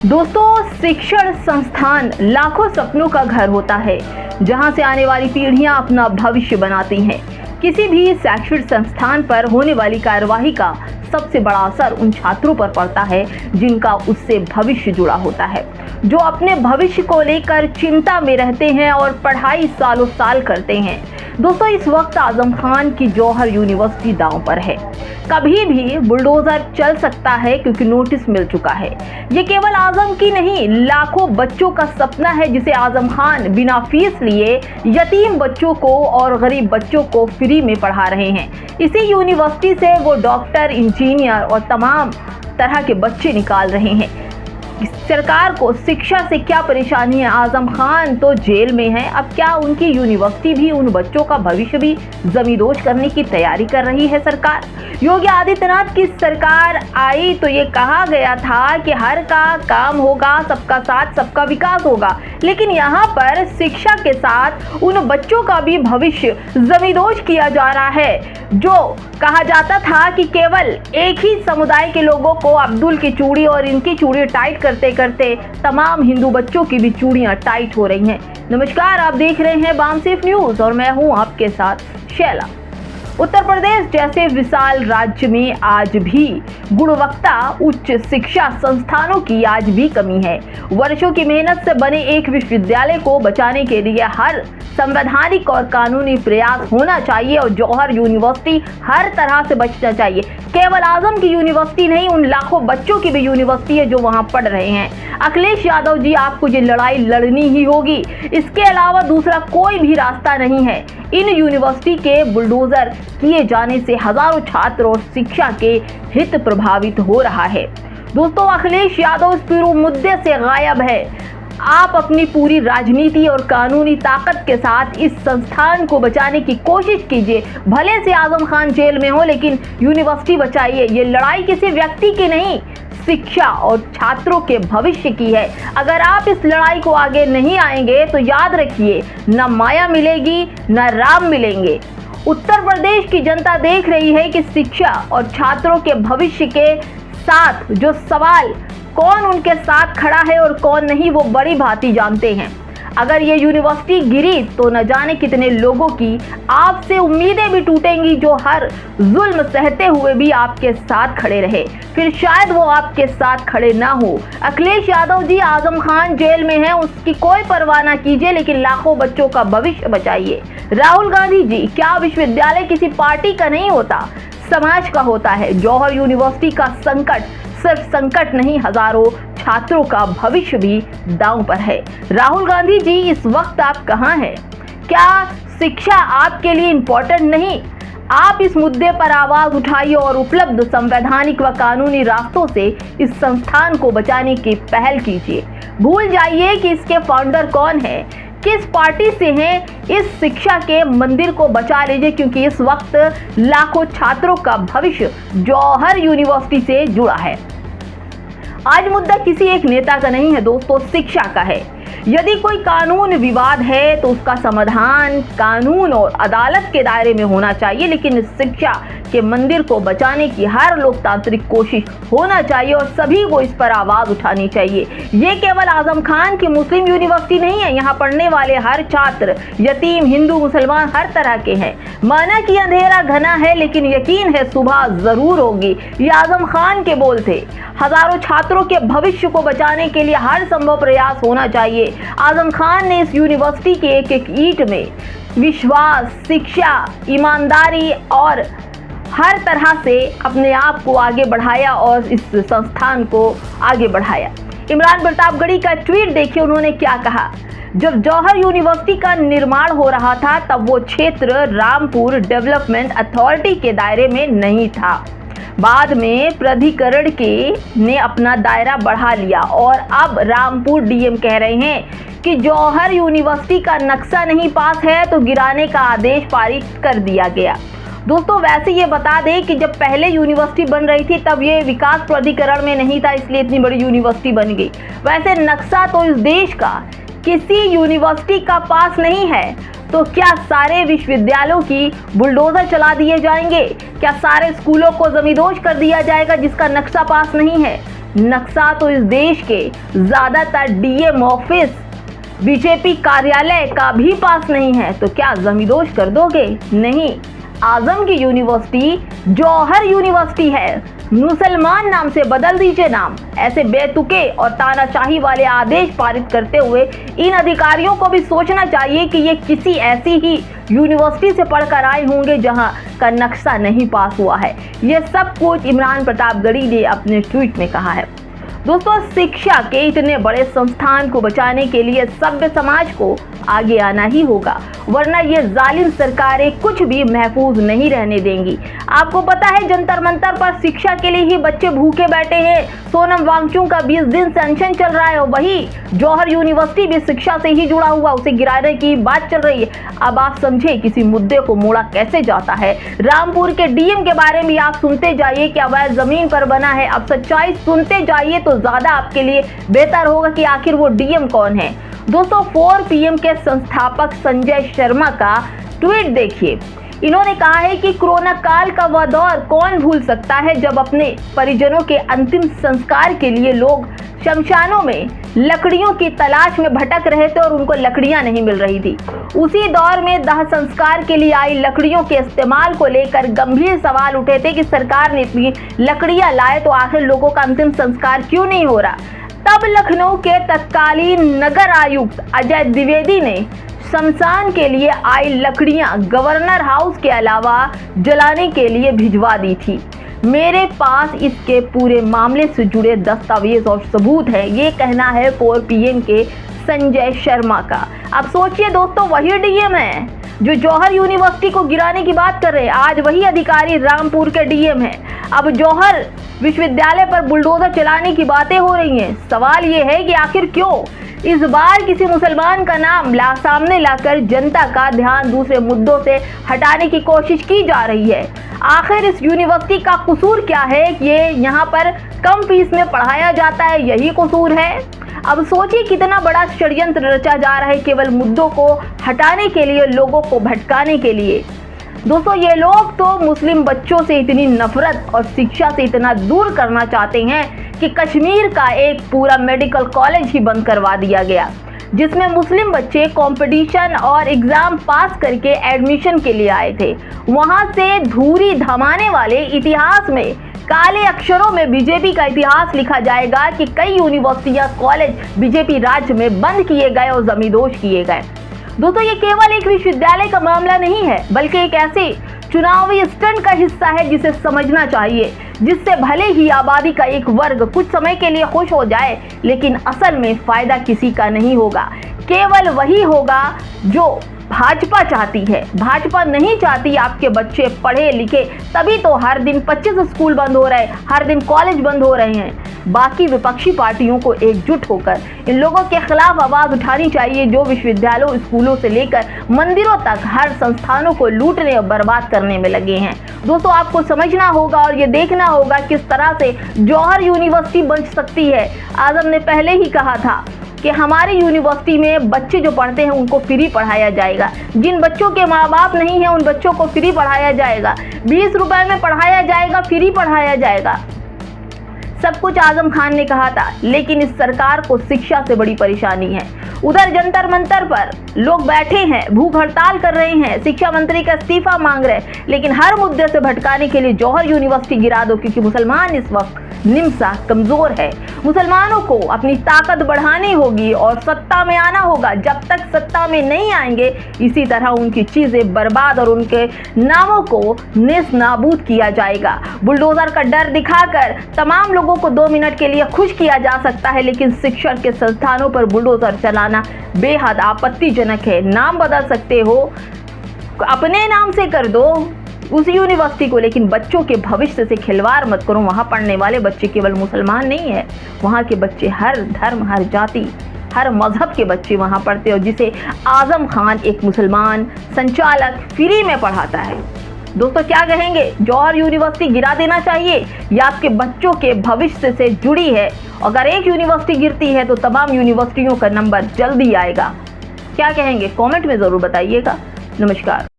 दोस्तों, शिक्षण संस्थान लाखों सपनों का घर होता है जहां से आने वाली पीढ़ियां अपना भविष्य बनाती हैं। किसी भी शैक्षणिक संस्थान पर होने वाली कार्यवाही का सबसे बड़ा असर उन छात्रों पर पड़ता है जिनका उससे भविष्य जुड़ा होता है, जो अपने भविष्य को लेकर चिंता में रहते हैं और पढ़ाई सालों साल करते हैं। दोस्तों, इस वक्त आजम खान की जौहर यूनिवर्सिटी दांव पर है। कभी भी बुलडोजर चल सकता है क्योंकि नोटिस मिल चुका है। ये केवल आजम की नहीं, लाखों बच्चों का सपना है जिसे आजम खान बिना फीस लिए यतीम बच्चों को और गरीब बच्चों को फ्री में पढ़ा रहे हैं। इसी यूनिवर्सिटी से वो डॉक्टर, इंजीनियर और तमाम तरह के बच्चे निकाल रहे हैं। सरकार को शिक्षा से क्या परेशानी है? आजम खान तो जेल में है, अब क्या उनकी यूनिवर्सिटी भी उन बच्चों का भविष्य भी जमींदोज करने की तैयारी कर रही है सरकार? योगी आदित्यनाथ की सरकार आई तो ये कहा गया था कि हर का काम होगा, सबका साथ सबका विकास होगा, लेकिन यहाँ पर शिक्षा के साथ उन बच्चों का भी भविष्य जमींदोज किया जा रहा है। जो कहा जाता था कि केवल एक ही समुदाय के लोगों को अब्दुल की चूड़ी और इनकी चूड़ी टाइट करते करते तमाम हिंदू बच्चों की भी चूड़ियां टाइट हो रही हैं। नमस्कार, आप देख रहे हैं बामसेफ न्यूज और मैं हूं आपके साथ शैला। उत्तर प्रदेश जैसे विशाल राज्य में आज भी गुणवत्ता उच्च शिक्षा संस्थानों की आज भी कमी है। वर्षों की मेहनत से बने एक विश्वविद्यालय को बचाने के लिए हर संवैधानिक और कानूनी प्रयास होना चाहिए और जौहर यूनिवर्सिटी हर तरह से बचना चाहिए। केवल आजम की यूनिवर्सिटी नहीं, उन लाखों बच्चों की भी यूनिवर्सिटी है जो वहां पढ़ रहे हैं। अखिलेश यादव जी, आपको ये लड़ाई लड़नी ही होगी, इसके अलावा दूसरा कोई भी रास्ता नहीं है। इन यूनिवर्सिटी के बुलडोजर किए जाने से हजारों छात्र और शिक्षा के हित प्रभावित हो रहा है। दोस्तों, अखिलेश यादव इस पूरे मुद्दे से गायब है। आप अपनी पूरी राजनीति और कानूनी ताकत के साथ इस संस्थान को बचाने की कोशिश कीजिए। भले से आजम खान जेल में हो, लेकिन यूनिवर्सिटी बचाइए। ये लड़ाई किसी व्यक्ति की नहीं, शिक्षा और छात्रों के भविष्य की है। अगर आप इस लड़ाई को आगे नहीं आएंगे तो याद रखिए, न माया मिलेगी न राम मिलेंगे। उत्तर प्रदेश की जनता देख रही है कि शिक्षा और छात्रों के भविष्य के साथ जो सवाल, कौन उनके साथ खड़ा है और कौन नहीं, वो बड़ी भांति जानते हैं। अगर ये यूनिवर्सिटी गिरी तो न जाने कितने लोगों की आपसे उम्मीदें भी टूटेंगी जो हर जुल्म सहते हुए भी आपके साथ खड़े रहे, फिर शायद वो आपके साथ खड़े ना हो। अखिलेश यादव जी, आजम खान जेल में है, उसकी कोई परवाह ना कीजिए, लेकिन लाखों बच्चों का भविष्य बचाइए। राहुल गांधी जी, क्या विश्वविद्यालय किसी पार्टी का नहीं होता, समाज का होता है। जौहर यूनिवर्सिटी का संकट सिर्फ संकट नहीं, हजारों छात्रों का भविष्य भी दांव पर है। राहुल गांधी जी, इस वक्त आप कहां हैं? क्या शिक्षा आपके लिए इम्पोर्टेंट नहीं? आप इस मुद्दे पर आवाज उठाइए और उपलब्ध संवैधानिक व कानूनी रास्तों से इस संस्थान को बचाने की पहल कीजिए। भूल जाइए कि इसके फाउंडर कौन है, किस पार्टी से हैं। इस शिक्षा के मंदिर को बचा लीजिए, क्योंकि इस वक्त लाखों छात्रों का भविष्य जौहर यूनिवर्सिटी से जुड़ा है। आज मुद्दा किसी एक नेता का नहीं है दोस्तों, शिक्षा का है। यदि कोई कानून विवाद है तो उसका समाधान कानून और अदालत के दायरे में होना चाहिए, लेकिन शिक्षा के मंदिर को बचाने की हर लोकतांत्रिक कोशिश होना चाहिए और सभी को इस पर आवाज उठानी चाहिए। ये केवल आजम खान की मुस्लिम यूनिवर्सिटी नहीं है, यहाँ पढ़ने वाले हर छात्र यतीम, हिंदू, मुसलमान हर तरह के हैं। माना कि अंधेरा घना है, लेकिन यकीन है सुबह जरूर होगी। ये आजम खान के बोल थे। हजारों छात्रों के भविष्य को बचाने के लिए हर संभव प्रयास होना चाहिए। आजम खान ने इस यूनिवर्सिटी के एक एक ईंट में विश्वास, शिक्षा, ईमानदारी और हर तरह से अपने आप को आगे बढ़ाया और इस संस्थान को आगे बढ़ाया। इमरान प्रतापगढ़ी का ट्वीट देखिए, उन्होंने क्या कहा। जब जौहर यूनिवर्सिटी का निर्माण हो रहा था तब वो क्षेत्र रामपुर डेवलपमेंट अथॉरिटी के दायरे में नहीं था। बाद में प्राधिकरण ने अपना दायरा बढ़ा लिया और अब रामपुर डीएम कह रहे हैं कि जौहर यूनिवर्सिटी का नक्शा नहीं पास है तो गिराने का आदेश पारित कर दिया गया। दोस्तों, वैसे ये बता दें कि जब पहले यूनिवर्सिटी बन रही थी तब ये विकास प्राधिकरण में नहीं था, इसलिए इतनी बड़ी यूनिवर्सिटी बन गई। वैसे नक्शा तो इस देश का किसी यूनिवर्सिटी का पास नहीं है, तो क्या सारे विश्वविद्यालयों की बुलडोजर चला दिए जाएंगे? क्या सारे स्कूलों को जमींदोज कर दिया जाएगा जिसका नक्शा पास नहीं है? नक्शा तो इस देश के ज्यादातर डीएम ऑफिस, बीजेपी कार्यालय का भी पास नहीं है, तो क्या जमींदोज कर दोगे? नहीं, आजम की यूनिवर्सिटी जौहर यूनिवर्सिटी है। मुसलमान नाम से बदल दीजिए नाम। ऐसे बेतुके और तानाशाही वाले आदेश पारित करते हुए इन अधिकारियों को भी सोचना चाहिए कि ये किसी ऐसी ही यूनिवर्सिटी से पढ़कर आए होंगे जहां का नक्शा नहीं पास हुआ है। ये सब कुछ इमरान प्रतापगढ़ी ने अपने ट्वीट में कहा है। दोस्तों, शिक्षा के इतने बड़े संस्थान को बचाने के लिए सभ्य समाज को आगे आना ही होगा, वरना ये जालिम सरकारें कुछ भी महफूज नहीं रहने देंगी। आपको पता है, जंतर मंतर पर शिक्षा के लिए ही बच्चे भूखे बैठे हैं। सोनम वांगचुक का 20 दिन से अनशन चल रहा है और वही जौहर यूनिवर्सिटी भी शिक्षा से ही जुड़ा हुआ, उसे गिराने की बात चल रही है। अब आप समझे किसी मुद्दे को मोड़ा कैसे जाता है। रामपुर के डीएम के बारे में आप सुनते जाइए कि अवैध जमीन पर बना है। अब सच्चाई सुनते जाइए तो ज्यादा आपके लिए बेहतर होगा कि आखिर वो डीएम कौन है। दोस्तों, 4PM के संस्थापक संजय शर्मा का ट्वीट देखिए। इन्होंने कहा है कि कोरोना काल का वह दौर कौन भूल सकता है जब अपने परिजनों के अंतिम संस्कार के लिए लोग शमशानों में लकड़ियों की तलाश में भटक रहे थे और उनको लकड़ियां नहीं मिल रही थी। उसी दौर में दाह संस्कार के लिए आई लकड़ियों के इस्तेमाल को लेकर गंभीर सवाल उठे थे कि सरकार ने इतनी लकड़ियां लाए तो आखिर लोगों का अंतिम संस्कार क्यों नहीं हो रहा। तब लखनऊ के तत्कालीन नगर आयुक्त अजय द्विवेदी ने शमशान के लिए आई लकड़ियां गवर्नर हाउस के अलावा जलाने के लिए भिजवा दी थी। मेरे पास इसके पूरे मामले से जुड़े दस्तावेज और सबूत है, ये कहना है 4PM के संजय शर्मा का। अब सोचिए दोस्तों, वही डीएम है जो जौहर यूनिवर्सिटी को गिराने की बात कर रहे हैं, आज वही अधिकारी रामपुर के डीएम है। अब जौहर विश्वविद्यालय पर बुलडोजर चलाने की बातें हो रही हैं। सवाल ये है कि आखिर क्यों इस बार किसी मुसलमान का नाम सामने लाकर जनता का ध्यान दूसरे मुद्दों से हटाने की कोशिश की जा रही है। आखिर इस यूनिवर्सिटी का कसूर क्या है? ये यहाँ पर कम फीस में पढ़ाया जाता है, यही कसूर है। अब सोचिए कितना बड़ा षड्यंत्र रचा जा रहा है केवल मुद्दों को हटाने के लिए, लोगों को भटकाने के लिए। दोस्तों, ये लोग तो मुस्लिम बच्चों से इतनी नफरत और शिक्षा से इतना दूर करना चाहते हैं कि कश्मीर का एक पूरा मेडिकल कॉलेज ही बंद करवा दिया गया, जिसमें मुस्लिम बच्चे कंपटीशन और एग्जाम पास करके एडमिशन के लिए आए थे। वहां से धूरी धमाने वाले इतिहास में काले अक्षरों में बीजेपी का इतिहास लिखा जाएगा कि कई यूनिवर्सिटियां, कॉलेज बीजेपी राज्य में बंद किए गए और जमींदोज किए गए। दोस्तों, ये केवल एक विश्वविद्यालय का मामला नहीं है, बल्कि एक ऐसे चुनावी स्टंट का हिस्सा है जिसे समझना चाहिए, जिससे भले ही आबादी का एक वर्ग कुछ समय के लिए खुश हो जाए, लेकिन असल में फायदा किसी का नहीं होगा। केवल वही होगा जो भाजपा चाहती है। भाजपा नहीं चाहती आपके बच्चे पढ़े लिखे, तभी तो हर दिन 25 स्कूल बंद हो रहे हैं, हर दिन कॉलेज बंद हो रहे हैं। बाकी विपक्षी पार्टियों को एकजुट होकर इन लोगों के खिलाफ आवाज उठानी चाहिए जो विश्वविद्यालयों, स्कूलों से लेकर मंदिरों तक हर संस्थानों को लूटने और बर्बाद करने में लगे हैं। दोस्तों, आपको समझना होगा और ये देखना होगा किस तरह से जौहर यूनिवर्सिटी बच सकती है। आजम ने पहले ही कहा था कि हमारी यूनिवर्सिटी में बच्चे जो पढ़ते हैं उनको फ्री पढ़ाया जाएगा। जिन बच्चों के माँ बाप नहीं है उन बच्चों को फ्री पढ़ाया जाएगा, 20 रुपए में पढ़ाया जाएगा, फ्री पढ़ाया जाएगा। सब कुछ आजम खान ने कहा था, लेकिन इस सरकार को शिक्षा से बड़ी परेशानी है। उधर जंतर मंतर पर लोग बैठे हैं, भूख हड़ताल कर रहे हैं, शिक्षा मंत्री का इस्तीफा मांग रहे हैं, लेकिन हर मुद्दे से भटकाने के लिए जौहर यूनिवर्सिटी गिरा दो, क्योंकि मुसलमान इस वक्त निम्सा कमजोर है। मुसलमानों को अपनी ताकत बढ़ानी होगी और सत्ता में आना होगा। जब तक सत्ता में नहीं आएंगे, इसी तरह उनकी चीजें बर्बाद और उनके नामों को नेस्त नाबूद किया जाएगा। बुलडोजर का डर दिखाकर तमाम लोगों को 2 मिनट के लिए खुश किया जा सकता है, लेकिन शिक्षण के संस्थानों पर बुलडोजर चलाना बेहद आपत्तिजनक है। नाम बदल सकते हो, अपने नाम से कर दो उस यूनिवर्सिटी को, लेकिन बच्चों के भविष्य से खिलवाड़ मत करो। वहाँ पढ़ने वाले बच्चे केवल मुसलमान नहीं है, वहाँ के बच्चे हर धर्म, हर जाति, हर मजहब के बच्चे वहाँ पढ़ते हैं, और जिसे आजम खान एक मुसलमान संचालक फ्री में पढ़ाता है। दोस्तों, क्या कहेंगे? जौहर यूनिवर्सिटी गिरा देना चाहिए या आपके बच्चों के भविष्य से जुड़ी है? अगर एक यूनिवर्सिटी गिरती है तो तमाम यूनिवर्सिटियों का नंबर जल्दी आएगा। क्या कहेंगे? कमेंट में ज़रूर बताइएगा। नमस्कार।